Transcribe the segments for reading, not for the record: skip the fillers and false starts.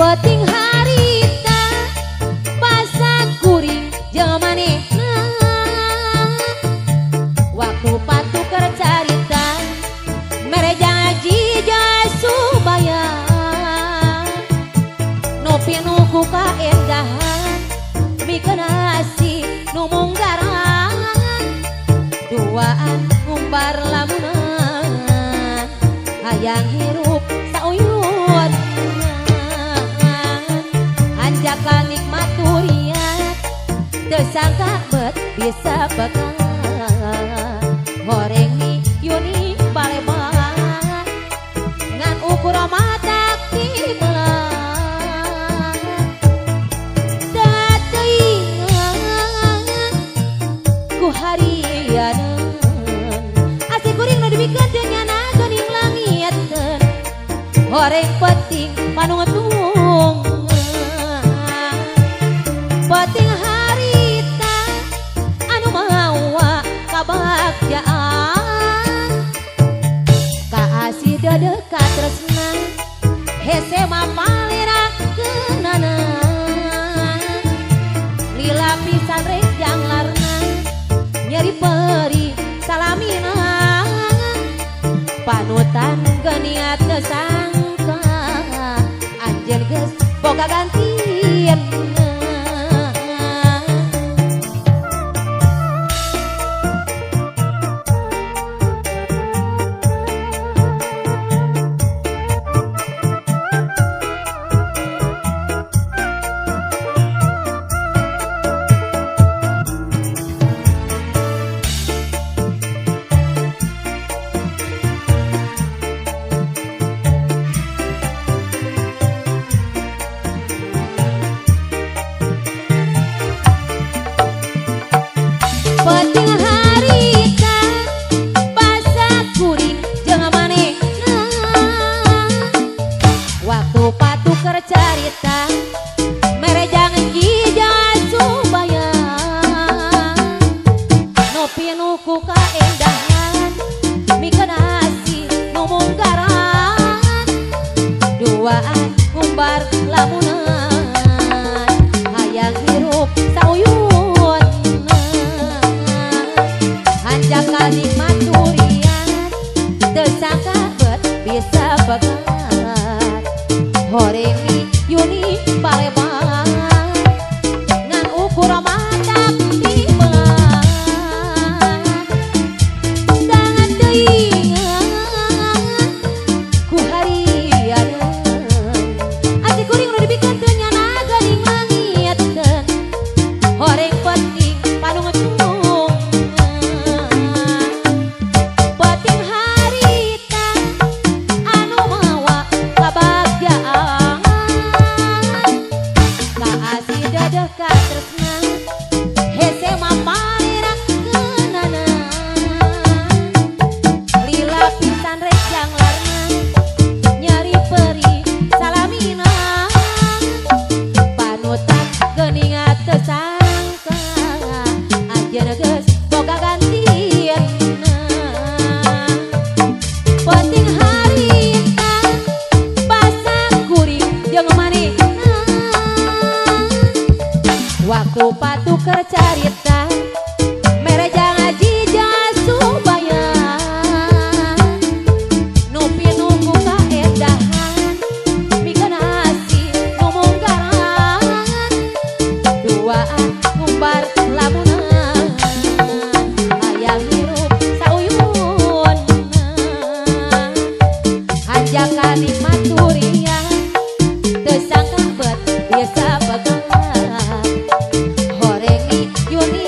Peting harita pasak kuring jeung manehna waktu patuker carita mere janji subaya nu pinuh ku kaendahan mikeun asih nu munggaran duaan ngumbar lamunan hayang hirup sauyun anjakan nikmat durian teu sangka bet bisa bekal goreng mi Yuni Palembang ngan ukur mata tibelah dateingan ku harianeun asih kuring nu dibikeun teu nyana geuning langitkeun goreng peting panungtung peting harita anu mawa kabagjaan kaasih dedekat tresna hese mapalerakeunana lila pisan rejang larna nyeri peri salamina panutan geuningat teu sangka anjeun geus boga gantian peting harita pasak kuring jeung manehna waktu patuker carita mere janji subaya nu pinuh ku kaendahan mikeun asih nu munggaran duaan ngumbar lamunan hayang hirup sauyun anjakan nikmat durian teu sangka bet bisa bekat horeng mi Yuni Palembang ngan ukur mata tibelah sangat teuingan ku harianeun asih kuring nu dibikeun teu nyana geuning langitkeun horeng peting panungtung peting harita anu mawa kabagjaan kaasih dedekat tresna hese mapalerakeunana lila pisan rejang larna nyeri peri salamina panutan geuningat teu sangka anjeun geus boga gantianna peting harita pasak kuring jeung manehna waktu patuker carita mere janji subaya nu pinuh ku kaendahan mikeun asih nu munggaran duaan ngumbar lamunan hayang hirup sauyun anjakan nikmat durian teu sangka bet bisa bekat horeng mi Yuni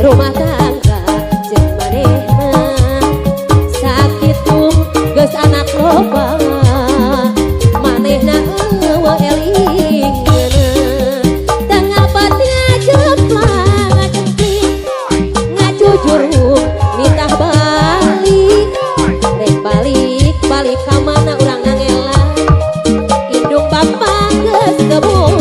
rumah tangga jeung manehna sakitu geus anak loba manehna eueuh elingna tengah batina jeplang ngajempling ngajujur nitah balik rek balik balik ka mana urang ngela indung bapa geus keboga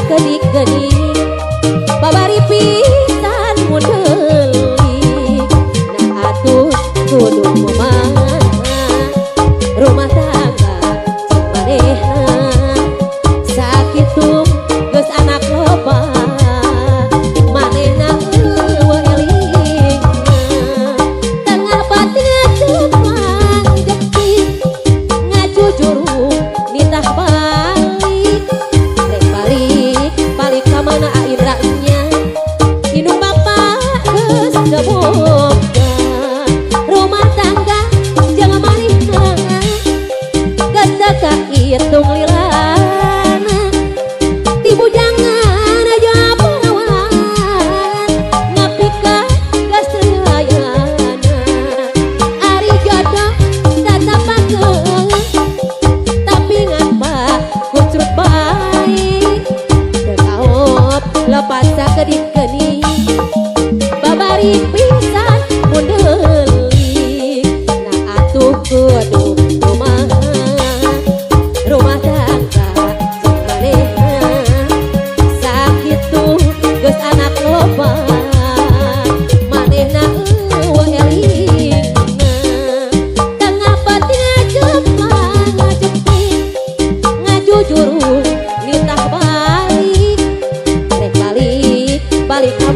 kedik-kedik babari pisan mundelik nah atuh kudu kumaha rumah tangga jeung manehna sakitu geus anak loba manehna eueuh elingna tengah batina jeplang jepit ngajujur nitah balik rek balik ka mana airanya indung bapa geus keboga rumah tangga jeung manehna geus teka itung lilana ti bujangan aja perawan nepi ka gastrayana ari jodoh tatapakeun tapi ngapa kucrut baik lepas sakedik-kedik babari pisan mundelik nah atuh kudu kumaha rumah tangga jeung manehna sakitu geus anak loba manehna eueuh elingna tengah batina jeplang ngajepit ngajujur nitah balik balik ka